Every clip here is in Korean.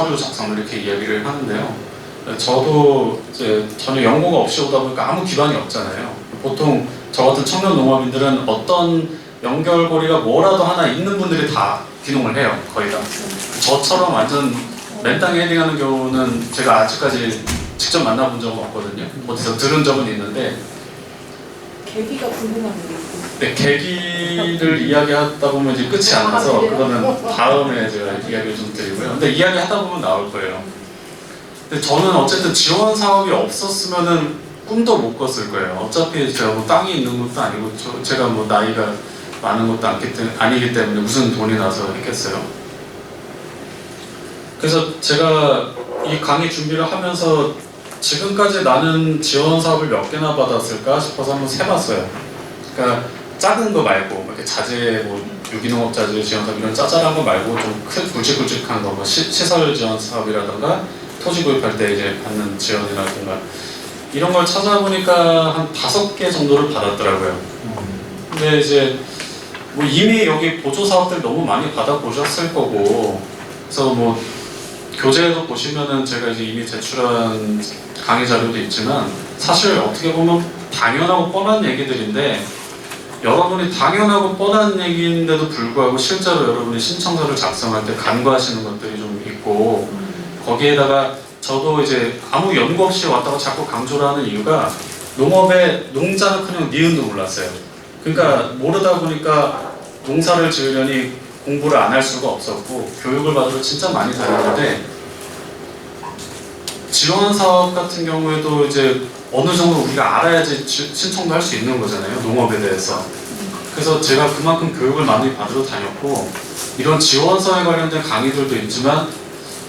서류 작성을 이렇게 이야기를 하는데요. 저도 이제 전혀 연고가 없이 오다 보니까 아무 기반이 없잖아요. 보통 저 같은 청년 농업인들은 어떤 연결고리가 뭐라도 하나 있는 분들이 다 귀농을 해요. 거의 다. 저처럼 완전 맨땅에 헤딩하는 경우는 제가 아직까지 직접 만나본 적은 없거든요. 어디서 들은 적은 있는데 계기가 궁금한데. 네, 계기를 이야기하다 보면 이제 끝이 안 나서 그거는 다음에 제가 이야기를 좀 드리고요. 근데 이야기하다 보면 나올 거예요. 근데 저는 어쨌든 지원 사업이 없었으면은 꿈도 못 꿨을 거예요. 어차피 제가 뭐 땅이 있는 것도 아니고 제가 뭐 나이가 많은 것도 아니기 때문에 무슨 돈이 나서 했겠어요. 그래서 제가 이 강의 준비를 하면서 지금까지 나는 지원 사업을 몇 개나 받았을까 싶어서 한번 세봤어요. 그러니까 작은 거 말고 이렇게 자재, 뭐 유기농업 자재 지원 사업 이런 짜잘한 거 말고 좀 큰 굵직굵직한 거, 뭐 시설 지원 사업이라든가 토지 구입할 때 이제 받는 지원이라든가 이런 걸 찾아보니까 한 5개 정도를 받았더라고요. 근데 이제 뭐 이미 여기 보조 사업들 너무 많이 받아보셨을 거고, 그래서 뭐 교재에도 보시면은 제가 이제 이미 제출한 강의 자료도 있지만 사실 어떻게 보면 당연하고 뻔한 얘기들인데 여러분이 당연하고 뻔한 얘기인데도 불구하고 실제로 여러분이 신청서를 작성할 때 간과하시는 것들이 좀 있고, 거기에다가 저도 이제 아무 연구 없이 왔다고 자꾸 강조를 하는 이유가 농업의 농자는커녕 니은도 몰랐어요. 그러니까 모르다 보니까 농사를 지으려니 공부를 안 할 수가 없었고 교육을 받으러 진짜 많이 다녔는데, 지원 사업 같은 경우에도 이제 어느 정도 우리가 알아야지 신청도 할 수 있는 거잖아요, 농업에 대해서. 그래서 제가 그만큼 교육을 많이 받으러 다녔고 이런 지원서에 관련된 강의들도 있지만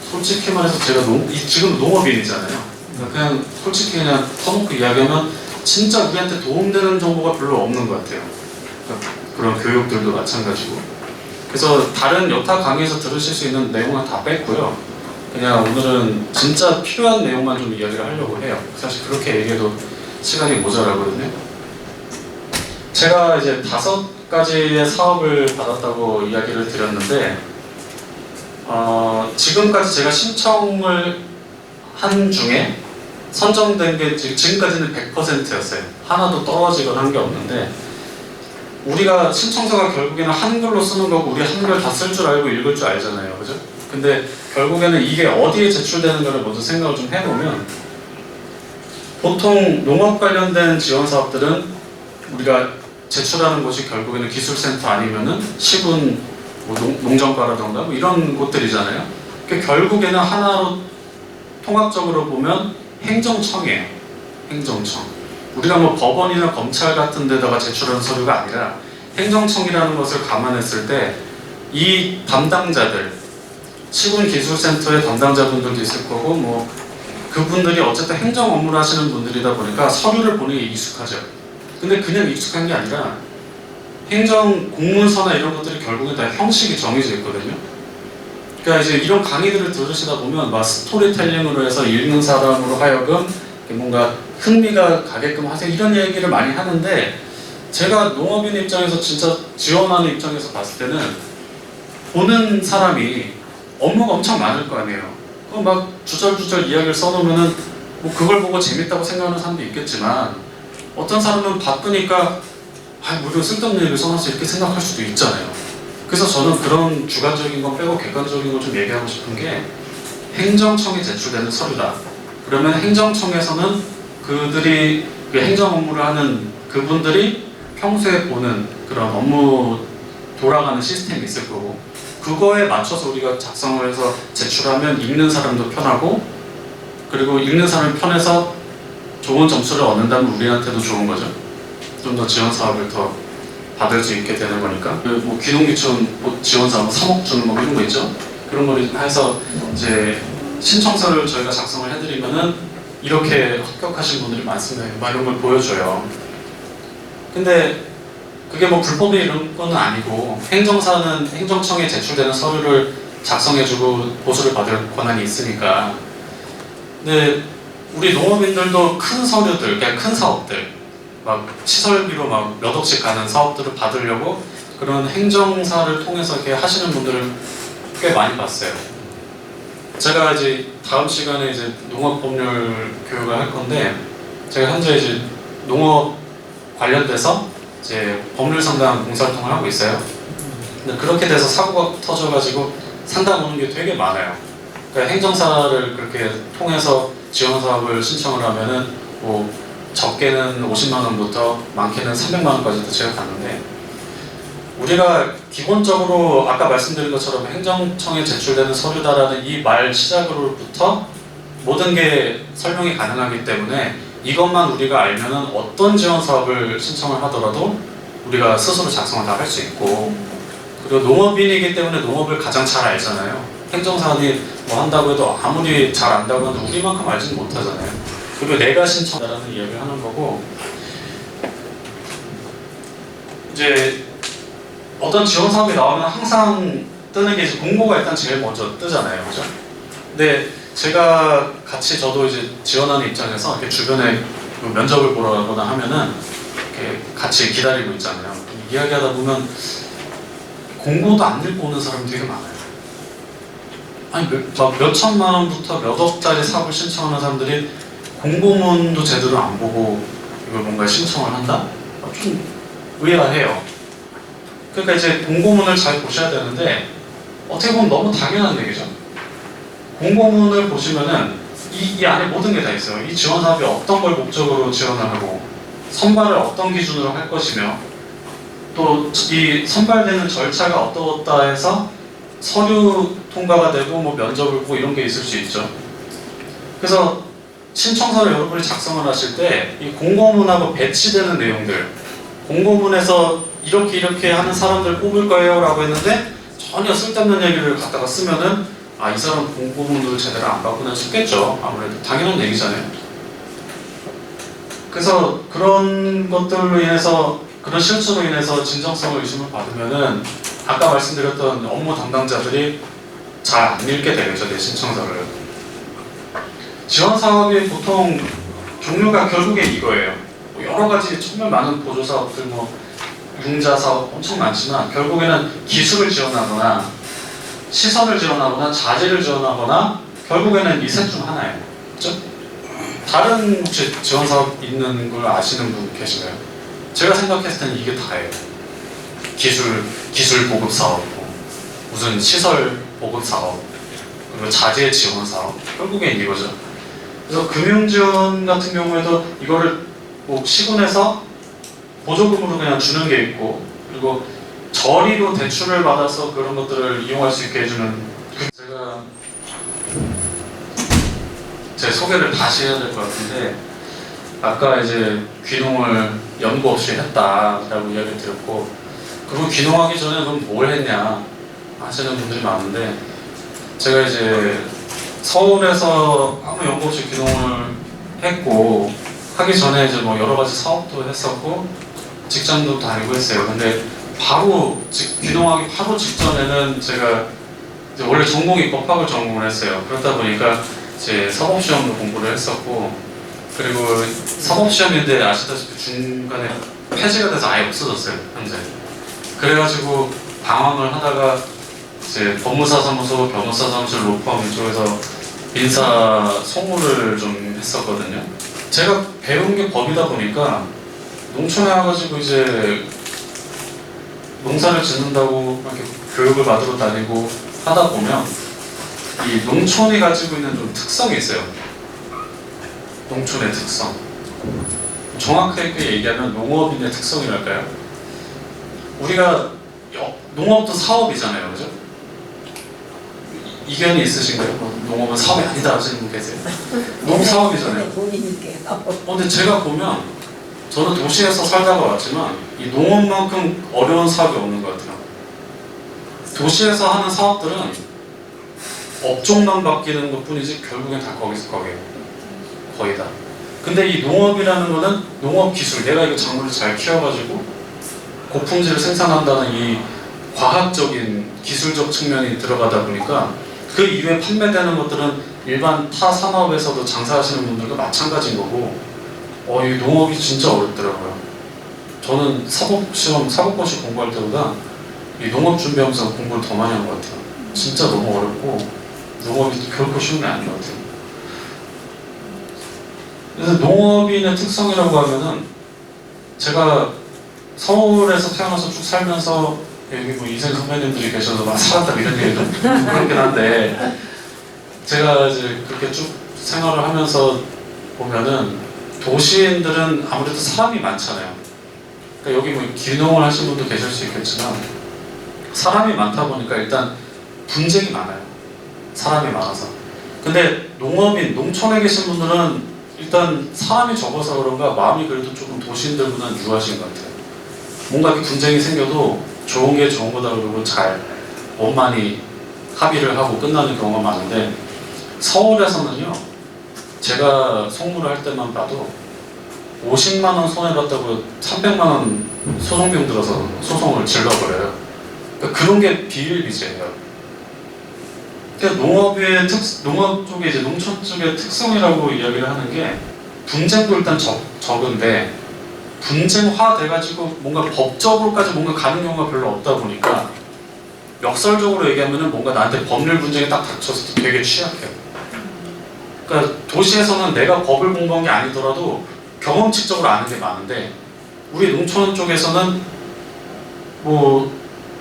솔직히 말해서 제가 지금 농업인이잖아요. 그냥 솔직히 그냥 터놓고 이야기하면 진짜 우리한테 도움되는 정보가 별로 없는 것 같아요. 그런 교육들도 마찬가지고. 그래서 다른 여타 강의에서 들으실 수 있는 내용은 다 뺐고요. 그냥 오늘은 진짜 필요한 내용만 좀 이야기를 하려고 해요. 사실 그렇게 얘기해도 시간이 모자라거든요. 제가 이제 5가지의 사업을 받았다고 이야기를 드렸는데 지금까지 제가 신청을 한 중에 선정된 게 지금까지는 100%였어요. 하나도 떨어지거나 한 게 없는데, 우리가 신청서가 결국에는 한글로 쓰는 거고 우리 한글 다 쓸 줄 알고 읽을 줄 알잖아요, 그죠? 근데 결국에는 이게 어디에 제출되는가를 먼저 생각을 좀 해보면, 보통 농업 관련된 지원 사업들은 우리가 제출하는 곳이 결국에는 기술센터 아니면은 시군 뭐 농정과라던가 뭐 이런 곳들이잖아요. 그러니까 결국에는 하나로 통합적으로 보면 행정청이에요. 행정청. 우리가 뭐 법원이나 검찰 같은 데다가 제출하는 서류가 아니라 행정청이라는 것을 감안했을 때 이 담당자들, 시군기술센터의 담당자분들도 있을 거고 뭐 그분들이 어쨌든 행정 업무를 하시는 분들이다 보니까 서류를 보는 게 익숙하죠. 근데 그냥 익숙한 게 아니라 행정 공문서나 이런 것들이 결국엔 다 형식이 정해져 있거든요. 그러니까 이제 이런 강의들을 들으시다 보면 막 스토리텔링으로 해서 읽는 사람으로 하여금 뭔가 흥미가 가게끔 하세요 이런 얘기를 많이 하는데, 제가 농업인 입장에서 진짜 지원하는 입장에서 봤을 때는 보는 사람이 업무가 엄청 많을 거 아니에요. 막 주절주절 이야기를 써놓으면은 뭐 그걸 보고 재밌다고 생각하는 사람도 있겠지만, 어떤 사람은 바쁘니까 뭐 이런 쓸데없는 얘기를 써놨어 이렇게 생각할 수도 있잖아요. 그래서 저는 그런 주관적인 건 빼고 객관적인 걸 좀 얘기하고 싶은 게, 행정청에 제출되는 서류다. 그러면 행정청에서는 그들이 그 행정 업무를 하는 그분들이 평소에 보는 그런 업무 돌아가는 시스템이 있을 거고, 그거에 맞춰서 우리가 작성을 해서 제출하면 읽는 사람도 편하고, 그리고 읽는 사람이 편해서 좋은 점수를 얻는다면 우리한테도 좋은 거죠. 좀 더 지원 사업을 더 받을 수 있게 되는 거니까. 뭐 귀농귀촌 지원 사업 3억 주는 뭐 이런 거 있죠. 그런 걸 해서 이제 신청서를 저희가 작성을 해드리면은 이렇게 합격하신 분들이 많습니다. 막 이런 걸 보여줘요. 근데 그게 뭐 불법이 이런 건 아니고, 행정사는 행정청에 제출되는 서류를 작성해주고 보수를 받을 권한이 있으니까. 근데 우리 농업인들도 큰 서류들, 그냥 큰 사업들, 막 시설비로 막 몇 억씩 가는 사업들을 받으려고 그런 행정사를 통해서 이렇게 하시는 분들을 꽤 많이 봤어요. 제가 이제 다음 시간에 이제 농업법률 교육을 할 건데, 제가 현재 이제 농업 관련돼서 이제 법률 상담 봉사활동을 하고 있어요. 근데 그렇게 돼서 사고가 터져가지고 상담 오는 게 되게 많아요. 그러니까 행정사를 그렇게 통해서 지원 사업을 신청을 하면은 뭐 적게는 50만 원부터 많게는 300만 원까지도 제가 갔는데, 우리가 기본적으로 아까 말씀드린 것처럼 행정청에 제출되는 서류다라는 이 말 시작으로부터 모든 게 설명이 가능하기 때문에 이것만 우리가 알면은 어떤 지원 사업을 신청을 하더라도 우리가 스스로 작성을 다 할 수 있고, 그리고 농업인이기 때문에 농업을 가장 잘 알잖아요. 행정사원이 뭐 한다고 해도 아무리 잘 안다고 해도 우리만큼 알지는 못하잖아요. 그리고 내가 신청하라는 이야기를 하는 거고, 이제 어떤 지원 사업이 나오면 항상 뜨는 게 이제 공고가 일단 제일 먼저 뜨잖아요, 그죠? 근데 제가 같이 저도 이제 지원하는 입장에서 이렇게 주변에 면접을 보러 가거나 하면은 이렇게 같이 기다리고 있잖아요. 이야기하다 보면 공고도 안 읽고 오는 사람이 되게 많아요. 아니 몇 천만 원부터 몇 억짜리 사업을 신청하는 사람들이 공고문도 제대로 안 보고 이걸 뭔가 신청을 한다? 좀 의아해요. 그러니까 이제 공고문을 잘 보셔야 되는데, 어떻게 보면 너무 당연한 얘기죠. 공고문을 보시면은 이 안에 모든 게 다 있어요. 이 지원 사업이 어떤 걸 목적으로 지원을 하고, 선발을 어떤 기준으로 할 것이며, 또 이 선발되는 절차가 어떠었다 해서 서류 통과가 되고 뭐 면접을 보고 이런 게 있을 수 있죠. 그래서 신청서를 여러분이 작성을 하실 때 이 공고문하고 배치되는 내용들, 공고문에서 이렇게 하는 사람들 뽑을 거예요 라고 했는데 전혀 쓸데없는 얘기를 갖다가 쓰면은 이 사람 공고문을 제대로 안 봤구나 싶겠죠. 아무래도 당연한 얘기잖아요. 그래서 그런 것들로 인해서, 그런 실수로 인해서 진정성을 의심을 받으면은 아까 말씀드렸던 업무 담당자들이 잘 안 읽게 되겠죠, 내 신청서를. 지원 사업이 보통 종류가 결국에 이거예요. 뭐 여러 가지 정말 많은 보조 사업들, 뭐 융자 사업 엄청 많지만 결국에는 기술을 지원하거나 시설을 지원하거나 자재를 지원하거나 결국에는 이 셋 중 하나예요. 그렇죠? 다른 혹시 지원 사업 있는 걸 아시는 분 계신가요? 제가 생각했을 때는 이게 다예요. 기술 보급 사업, 무슨 시설 보급 사업, 그리고 자재 지원 사업, 결국엔 이거죠. 그래서 금융 지원 같은 경우에도 이거를 뭐 시군에서 보조금으로 그냥 주는 게 있고, 그리고 저리로 대출을 받아서 그런 것들을 이용할 수 있게 해주는, 제가 제 소개를 다시 해야 될 것 같은데, 아까 이제 귀농을 연구 없이 했다라고 이야기를 드렸고, 그리고 귀농하기 전에 그럼 뭘 했냐 하시는 분들이 많은데, 제가 이제 서울에서 아무 연구 없이 귀농을 했고, 하기 전에 이제 뭐 여러 가지 사업도 했었고 직장도 다니고 했어요. 근데 바로 귀농하기 바로 직전에는 제가 이제 원래 전공이 법학을 전공을 했어요. 그렇다 보니까 이제 사법시험도 공부를 했었고, 그리고 사법시험인데 아시다시피 중간에 폐지가 돼서 아예 없어졌어요, 현재. 그래가지고 방황을 하다가 이제 법무사 사무소, 변호사 사무실, 로펌 이쪽에서 인사 송무를 좀 했었거든요. 제가 배운 게 법이다 보니까 농촌에 와가지고 이제 농사를 짓는다고 이렇게 교육을 받으러 다니고 하다 보면 이 농촌이 가지고 있는 좀 특성이 있어요. 농촌의 특성. 정확하게 얘기하면 농업인의 특성이랄까요? 우리가 농업도 사업이잖아요, 그죠? 이견이 있으신가요? 뭐 농업은 사업이 아니다 하시는 분 계세요? 농업 사업이잖아요. 근데 제가 보면 저는 도시에서 살다가 왔지만 이 농업만큼 어려운 사업이 없는 것 같아요. 도시에서 하는 사업들은 업종만 바뀌는 것 뿐이지 결국엔 다 거기서 거기에요. 거의 다. 근데 이 농업이라는 거는 농업 기술, 내가 이거 작물을 잘 키워가지고 고품질을 생산한다는 이 과학적인 기술적 측면이 들어가다 보니까 그 이후에 판매되는 것들은 일반 타 산업에서도 장사하시는 분들과 마찬가지인 거고, 이 농업이 진짜 어렵더라고요. 저는 사법고시 공부할 때보다 이 농업 준비하면서 공부를 더 많이 한 것 같아요. 진짜 너무 어렵고, 농업이 결코 쉬운 게 아닌 것 같아요. 그래서 농업인의 특성이라고 하면은 제가 서울에서 태어나서 쭉 살면서 여기 뭐 이생 선배님들이 계셔서 막 살았다 이런 얘기 좀 그렇긴 한데 제가 이제 그렇게 쭉 생활을 하면서 보면은 도시인들은 아무래도 사람이 많잖아요. 그러니까 여기 뭐 귀농을 하신 분도 계실 수 있겠지만 사람이 많다 보니까 일단 분쟁이 많아요. 사람이 많아서. 근데 농업인, 농촌에 계신 분들은 일단 사람이 적어서 그런가 마음이 그래도 조금 도시인들보다는 유하신 것 같아요. 뭔가 이렇게 분쟁이 생겨도 좋은 게 좋은 거다 그러고 잘 원만히 합의를 하고 끝나는 경우가 많은데 서울에서는요, 제가 송무를 할 때만 봐도 50만 원 손해봤다고 300만 원 소송비용 들어서 소송을 질러버려요. 그러니까 그런 게 비일비재해요. 그러니까 농업 쪽에 이제 농촌 쪽의 특성이라고 이야기를 하는 게 분쟁도 일단 적은데 분쟁화 돼가지고 뭔가 법적으로까지 뭔가 가는 경우가 별로 없다 보니까 역설적으로 얘기하면은 뭔가 나한테 법률 분쟁이 딱 닥쳤을 때 되게 취약해요. 그러니까 도시에서는 내가 법을 공부한 게 아니더라도 경험칙적으로 아는 게 많은데 우리 농촌 쪽에서는 뭐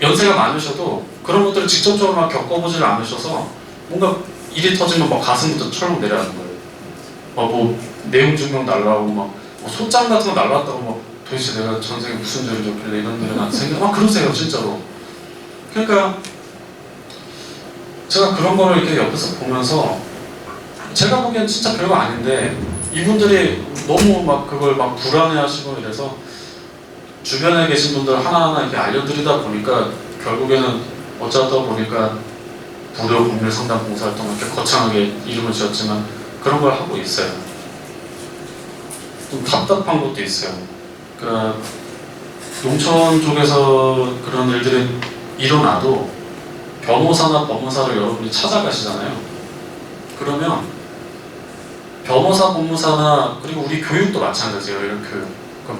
연세가 많으셔도 그런 것들을 직접적으로 막 겪어보질 않으셔서 뭔가 일이 터지면 막 가슴부터 철렁 내려가는 거예요. 뭐 내용 증명 날라오고 뭐 소장 같은 거 날라왔다고 뭐 도대체 내가 전생에 무슨 죄를 졌길래 이런 일이 나한테 생겨 막 그러세요 진짜로. 그러니까 제가 그런 거를 이렇게 옆에서 보면서 제가 보기엔 진짜 별거 아닌데 이분들이 너무 막 그걸 막 불안해하시고 이래서 주변에 계신 분들 하나하나 이렇게 알려드리다 보니까 결국에는 어쩌다 보니까 무료 법률 상담 봉사활동 이렇게 거창하게 이름을 지었지만 그런 걸 하고 있어요. 좀 답답한 것도 있어요. 그러니까 농촌 쪽에서 그런 일들이 일어나도 변호사나 법무사를 여러분이 찾아가시잖아요. 그러면 변호사, 법무사나 그리고 우리 교육도 마찬가지예요. 이런 교육.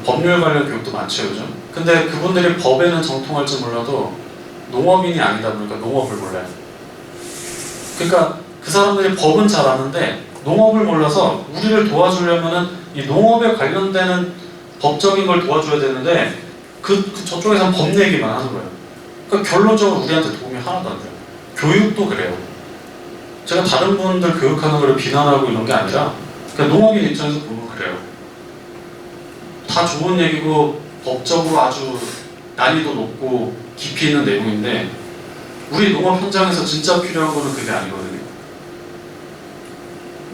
법률 관련 교육도 많죠 요즘. 근데 그분들이 법에는 정통할지 몰라도 농업인이 아니다 보니까 농업을 몰라요. 그러니까 그 사람들이 법은 잘 아는데 농업을 몰라서 우리를 도와주려면은 이 농업에 관련되는 법적인 걸 도와줘야 되는데 저쪽에서는 법 얘기만 하는 거예요. 그러니까 결론적으로 우리한테 도움이 하나도 안 돼요. 교육도 그래요. 제가 다른 분들 교육하는 걸 비난하고 이런 게 아니라 그냥 농업인 입장에서 보면 그래요. 다 좋은 얘기고 법적으로 아주 난이도 높고 깊이 있는 내용인데 우리 농업 현장에서 진짜 필요한 거는 그게 아니거든요.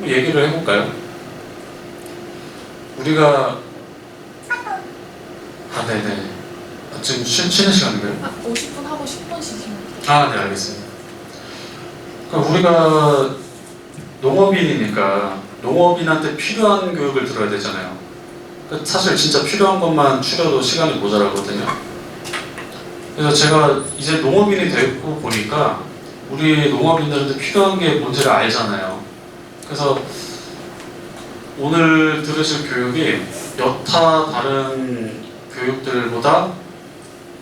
얘기를 해볼까요? 우리가 네네. 지금 쉬는 시간인가요? 50분 하고 10분 쉬시면 네 알겠습니다. 그러니까 우리가 농업인이니까 농업인한테 필요한 교육을 들어야 되잖아요. 그러니까 사실 진짜 필요한 것만 추려도 시간이 모자라거든요. 그래서 제가 이제 농업인이 되고 보니까 우리 농업인들한테 필요한 게 뭔지를 알잖아요. 그래서 오늘 들으실 교육이 여타 다른 교육들보다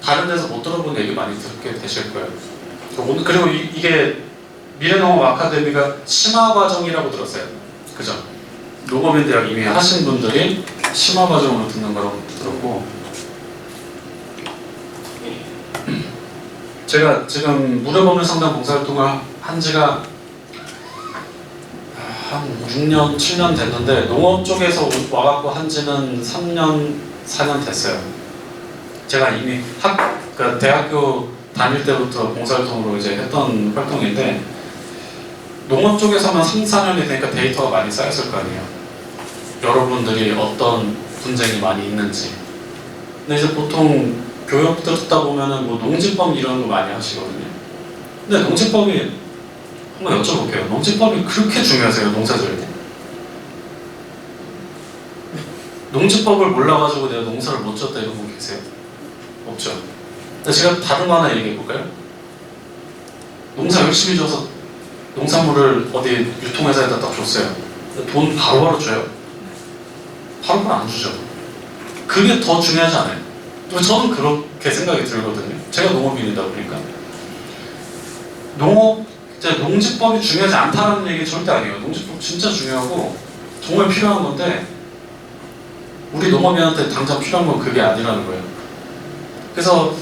다른 데서 못 들어본 얘기 많이 듣게 되실 거예요. 오늘 그리고 이게 미래농업 아카데미가 심화과정이라고 들었어요. 그죠? 농업인 대학 이미 하신 분들이 심화과정으로 듣는 거라고 들었고 제가 지금 무료법률 상담 봉사활동을 한 지가 한 6년, 7년 됐는데 농업 쪽에서 와갖고 한 지는 3년, 4년 됐어요. 제가 이미 그러니까 대학교 다닐 때부터 봉사활동으로 이제 했던 활동인데 농업 쪽에서만 3, 4년이 되니까 데이터가 많이 쌓였을 거 아니에요. 여러분들이 어떤 분쟁이 많이 있는지. 근데 이제 보통 교육 듣다 보면은 뭐 농지법 이런 거 많이 하시거든요. 근데 농지법이 한번 여쭤볼게요. 농지법이 그렇게 중요하세요? 농사지을 때? 농지법을 몰라가지고 내가 농사를 못 지었다 이런 분 계세요? 없죠. 근데 제가 다른 거 하나 얘기해 볼까요? 농사 열심히 져서 농산물을 어디 유통회사에다 딱 줬어요. 돈 바로바로 줘요? 바로바로 안 주죠. 그게 더 중요하지 않아요? 저는 그렇게 생각이 들거든요. 제가 농업인이다 보니까. 농업 이제 농지법이 중요하지 않다는 얘기 절대 아니에요. 농지법 진짜 중요하고 정말 필요한 건데 우리 농업인한테 당장 필요한 건 그게 아니라는 거예요. 그래서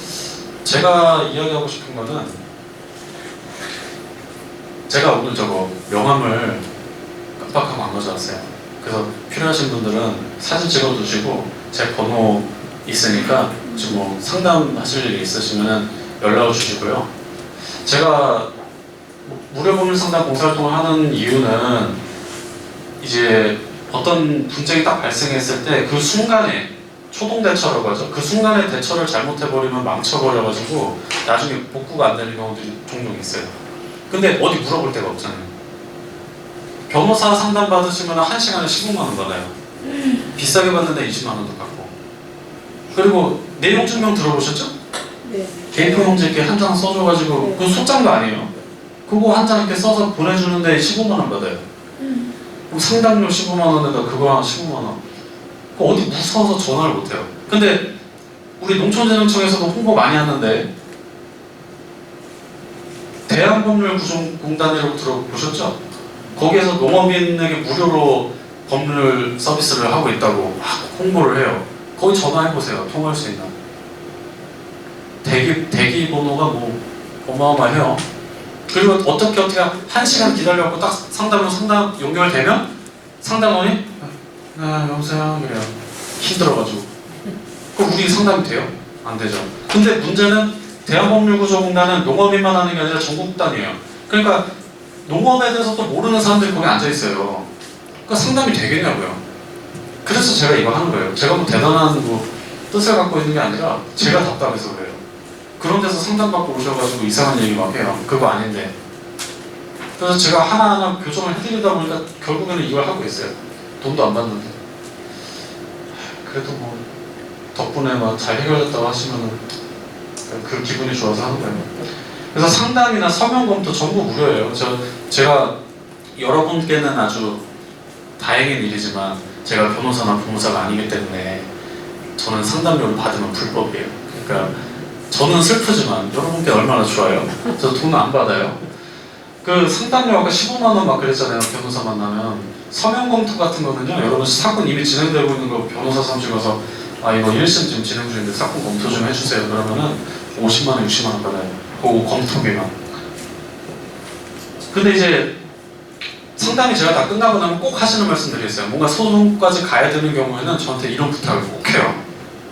제가 이야기하고 싶은 거는 제가 오늘 저거 명함을 깜빡하고 안 가져왔어요. 그래서 필요하신 분들은 사진 찍어두시고 제 번호 있으니까 지금 뭐 상담하실 일이 있으시면 연락을 주시고요. 제가 무료 법률 상담 봉사활동을 하는 이유는 이제 어떤 분쟁이 딱 발생했을 때 그 순간에 초동 대처라고 하죠. 그 순간에 대처를 잘못해버리면 망쳐버려가지고 나중에 복구가 안 되는 경우들이 종종 있어요. 근데 어디 물어볼 데가 없잖아요. 변호사 상담 받으시면 1시간에 15만 원 받아요. 비싸게 받는데 20만 원도 받고. 그리고 내용 증명 들어보셨죠? 네. 개인표 용지 이렇게 한 장 써줘가지고 그 소장도 아니에요. 그거 한 장 이렇게 써서 보내주는데 15만 원 받아요. 그럼 상담료 15만 원에다 그거 한 15만 원. 어디 무서워서 전화를 못해요. 근데 우리 농촌재능청에서도 홍보 많이 하는데 대한법률구조공단이라고 들어보셨죠? 거기에서 농업인에게 무료로 법률 서비스를 하고 있다고 막 홍보를 해요. 거기 전화해보세요. 통화할 수 있나? 대기 번호가 뭐 어마어마해요. 그리고 어떻게 1시간 기다려갖고 딱 상담 연결되면 상담원이 여보세요 그래요. 힘들어가지고 그럼 우리 상담이 돼요? 안 되죠. 근데 문제는 대한법률구조공단은 농업인만 하는 게 아니라 전국단이에요. 그러니까 농업에 대해서 또 모르는 사람들이 거기 앉아있어요. 그러니까 상담이 되겠냐고요. 그래서 제가 이거 하는 거예요. 제가 뭐 대단한 뜻을 갖고 있는 게 아니라 제가 답답해서 그래요. 그런 데서 상담받고 오셔가지고 이상한 얘기 막 해요. 그거 아닌데. 그래서 제가 하나하나 교정을 해드리다 보니까 결국에는 이걸 하고 있어요. 돈도 안 받는데. 그래도 뭐 덕분에 막 잘 해결됐다고 하시면은 그 기분이 좋아서 하는 거예요. 그래서 상담이나 서면 검토 전부 무료예요. 제가 여러분께는 아주 다행인 일이지만 제가 변호사나 변호사가 아니기 때문에 저는 상담료를 받으면 불법이에요. 그러니까 저는 슬프지만 여러분께 얼마나 좋아요. 저 돈 안 받아요. 그 상담료 아까 15만 원 막 그랬잖아요. 변호사 만나면. 서면 검토 같은 거는요. 여러분 사건 이미 진행되고 있는 거 변호사 사무실 가서 이거 1심 지금 진행 중인데 사건 검토 좀 해주세요. 그러면은 50만 원, 60만 원 받아요. 그거 검토비만. 근데 이제 상담이 제가 다 끝나고 나면 꼭 하시는 말씀 드리겠어요. 뭔가 소송까지 가야 되는 경우에는 저한테 이런 부탁을 꼭 해요.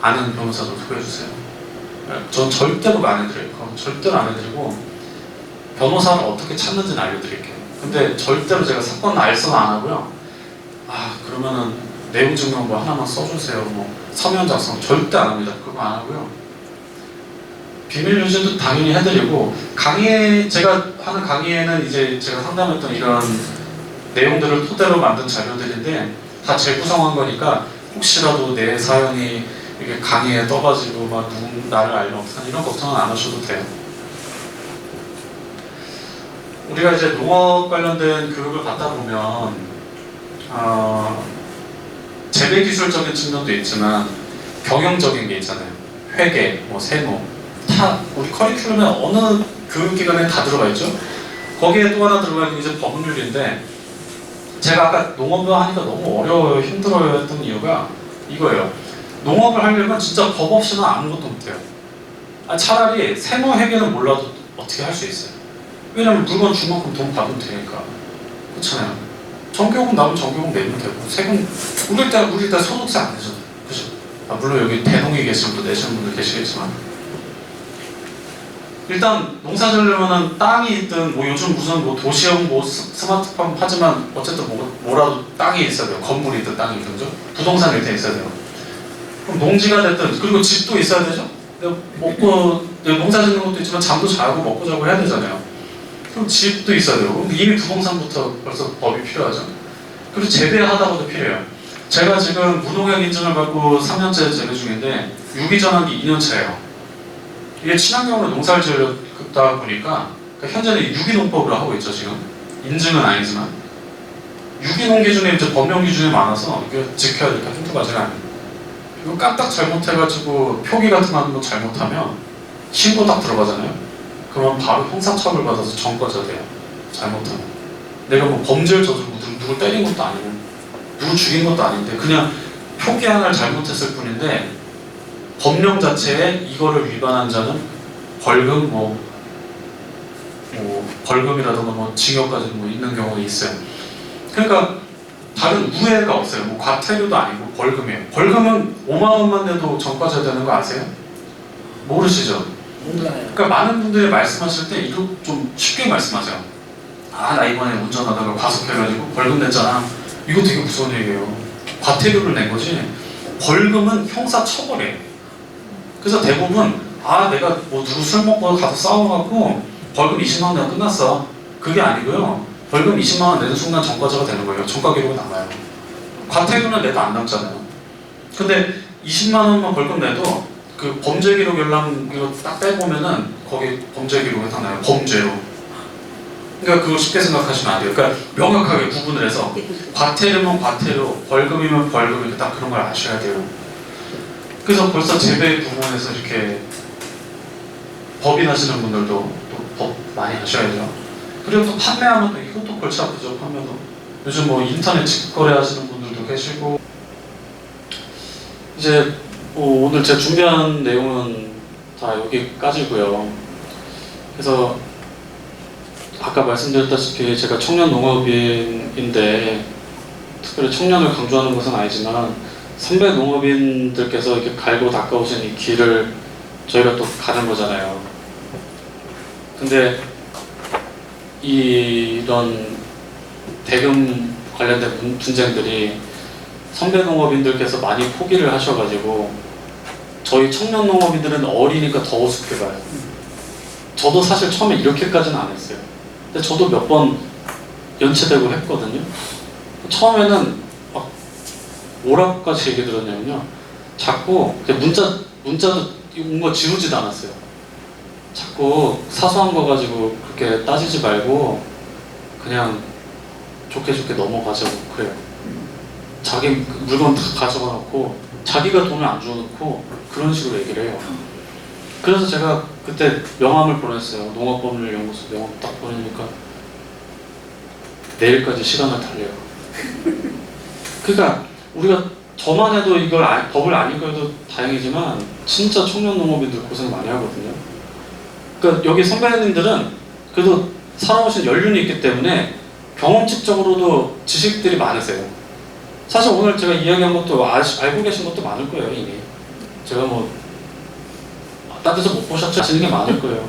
아는 변호사 좀 소개해주세요. 전 절대로 안 해드려요. 절대로 안 해드리고 변호사를 어떻게 찾는지는 알려드릴게요. 근데 절대로 제가 사건 알선 안 하고요. 그러면은 내용 증명 뭐 하나만 써주세요. 뭐 서면 작성 절대 안 합니다. 그거 안 하고요. 비밀 유지도 당연히 해드리고 제가 하는 강의에는 이제 제가 상담했던 이런 내용들을 토대로 만든 자료들인데 다 재구성한 거니까 혹시라도 내 사연이 이게 강의에 떠가지고 막 누군 나를 알면 어떡하나 이런 걱정은 안 하셔도 돼요. 우리가 이제 농업 관련된 교육을 받다 보면 재배 기술적인 측면도 있지만 경영적인 게 있잖아요. 회계, 뭐 세무 다 우리 커리큘럼에 어느 교육기관에 다 들어가 있죠. 거기에 또 하나 들어가 있는 게 이제 법률인데 제가 아까 농업을 하니까 너무 어려워요, 힘들어요 했던 이유가 이거예요. 농업을 하려면 진짜 법 없이는 아무것도 못해요. 차라리 세무 회계는 몰라도 어떻게 할 수 있어요. 왜냐면 물건 준 만큼 돈 받으면 되니까. 그렇잖아요. 전교금 나오면 전교금 내면 되고 세금 우리 때 소득세 안 내잖아요. 그죠? 물론 여기 대농이 계시는 분들 내시는 분들 계시겠지만 일단 농사 지으려면은 땅이 있든 뭐 요즘 무슨 뭐 도시형 뭐 스마트팜 하지만 어쨌든 뭐라도 땅이 있어야 돼요. 건물이 있든 땅이 있든 그죠? 부동산 일단 있어야 돼요. 그럼 농지가 됐든 그리고 집도 있어야 되죠? 농사 짓는 것도 있지만 잠도 자고 먹고 자고 해야 되잖아요. 그럼 집도 있어야 되고 그럼 이미 부동산부터 벌써 법이 필요하죠. 그리고 재배하다가도 필요해요. 제가 지금 무농약 인증을 받고 3년째 재배 중인데 유기전환기 2년차예요. 이게 친환경으로 농사를 지으다 보니까 현재는 유기농법으로 하고 있죠. 지금 인증은 아니지만 유기농 기준에 이제 법령 기준이 많아서 이게 지켜야 될 게 한두 가지가 아니에요. 이거 깜딱 잘못해가지고 표기 같은 거 잘못하면 신고 딱 들어가잖아요. 그러면 바로 형사처벌 받아서 전과자 돼요. 잘못하면. 내가 뭐 범죄를 저지르고 누굴 때린 것도 아니고 누굴 죽인 것도 아닌데 그냥 표기 하나를 잘못했을 뿐인데 법령 자체에 이거를 위반한 자는 벌금 벌금이라든가 뭐 징역까지 뭐 있는 경우도 있어요. 그러니까 다른 우회가 없어요. 뭐 과태료도 아니고 벌금이에요. 벌금은 5만 원만 내도 전과자 되는 거 아세요? 모르시죠? 그러니까 많은 분들이 말씀하실 때 이거 좀 쉽게 말씀하세요. 아, 나 이번에 운전하다가 과속해가지고 벌금 냈잖아. 이거 되게 무서운 얘기예요. 과태료를 낸 거지. 벌금은 형사처벌이에요. 그래서 대부분 내가 뭐 누구 술 먹고 가서 싸워갖고 벌금 20만 원 내가 끝났어. 그게 아니고요. 벌금 20만 원 내는 순간 전과자가 되는 거예요. 전과 기록이 남아요. 과태료는 내도 안 남잖아요. 근데 20만 원만 벌금 내도 그 범죄 기록 열람 이거 딱 빼보면은 거기 범죄 기록에 다 나요. 범죄로. 그러니까 그거 쉽게 생각하시면 안 돼요. 그러니까 명확하게 구분을 해서 과태료면 과태료, 벌금이면 벌금 이렇게 딱 그런 걸 아셔야 돼요. 그래서 벌써 재배 부분에서 이렇게 법인 하시는 분들도 또 법 많이 하셔야죠. 그리고 또 판매하면 또 이것도 골치 아프죠. 판매도. 요즘 뭐 인터넷 직거래 하시는 분들도 계시고 이제 오늘 제가 준비한 내용은 다 여기까지고요. 그래서 아까 말씀드렸다시피 제가 청년 농업인인데 특별히 청년을 강조하는 것은 아니지만 선배 농업인들께서 이렇게 갈고 닦아오신 이 길을 저희가 또 가는 거잖아요. 근데 이런 대금 관련된 분쟁들이 선배 농업인들께서 많이 포기를 하셔가지고 저희 청년 농업인들은 어리니까 더 우습게 봐요. 저도 사실 처음에 이렇게까지는 안 했어요. 근데 저도 몇 번 연체되고 했거든요. 처음에는 막 뭐라고까지 얘기 들었냐면요. 자꾸 문자도 온 거 지우지도 않았어요. 자꾸 사소한 거 가지고 그렇게 따지지 말고 그냥 좋게 넘어가자고 그래요. 자기 물건 다 가져가 놓고 자기가 돈을 안 주고 그런 식으로 얘기를 해요. 그래서 제가 그때 명함을 보냈어요. 농업법률연구소 명함 딱 보내니까 내일까지 시간을 달래요. 그러니까 우리가 저만 해도 이걸 법을 안 읽어도 다행이지만 진짜 청년 농업인들 고생 많이 하거든요. 그러니까 여기 선배님들은 그래도 살아오신 연륜이 있기 때문에 경험칙적으로도 지식들이 많으세요. 사실 오늘 제가 이야기한 것도 알고 계신 것도 많을 거예요. 이미 제가 뭐 딴 데서 못 보셨죠? 아시는 게 많을 거예요.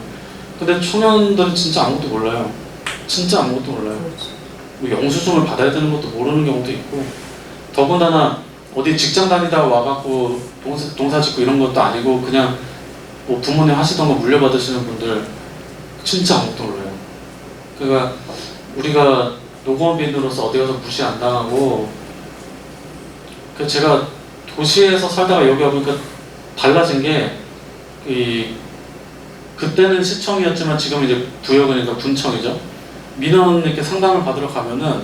근데 청년들은 진짜 아무것도 몰라요. 진짜 아무것도 몰라요. 뭐 영수증을 받아야 되는 것도 모르는 경우도 있고 더군다나 어디 직장 다니다 와갖고 동사 짓고 이런 것도 아니고 그냥 뭐 부모님 하시던 거 물려받으시는 분들 진짜 아무것도 몰라요. 그러니까 우리가 농업인으로서 어디 가서 무시 안 당하고 제가 도시에서 살다가 여기 와보니까 달라진 게 그때는 시청이었지만 지금 이제 구역이니까 분청이죠. 민원 이렇게 상담을 받으러 가면은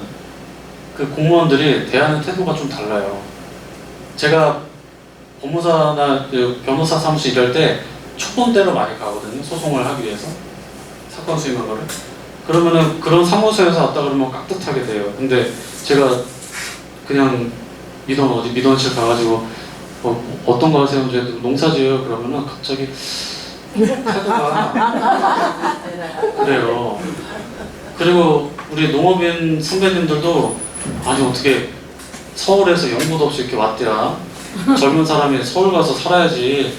그 공무원들이 대하는 태도가 좀 달라요. 제가 법무사나 그 변호사 사무실 일할 때 초본대로 많이 가거든요. 소송을 하기 위해서 사건 수임한 거를. 그러면은 그런 사무소에서 왔다 그러면 깍듯하게 돼요. 근데 제가 그냥 민원실 가가지고 어떤 거 하세요? 이제 농사지어요. 그러면은 갑자기 태도가 그래요. 그리고 우리 농업인 선배님들도 아니 어떻게 서울에서 연고도 없이 이렇게 왔대야. 젊은 사람이 서울 가서 살아야지.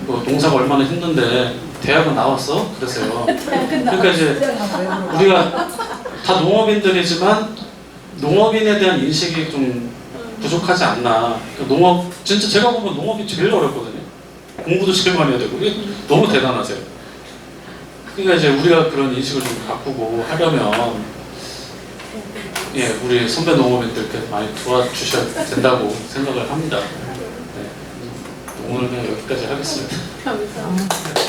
농사가 얼마나 힘든데 대학은 나왔어? 그랬어요. 그러니까 이제 우리가 다 농업인들이지만 농업인에 대한 인식이 좀 부족하지 않나. 농업 진짜 제가 보면 농업이 제일 어렵거든요. 공부도 제일 많이 해야 되고 너무 대단하세요. 그러니까 이제 우리가 그런 인식을 좀 바꾸고 하려면 우리 선배 농업인들께 많이 도와주셔야 된다고 생각을 합니다. 네. 오늘 그냥 여기까지 하겠습니다. 감사합니다.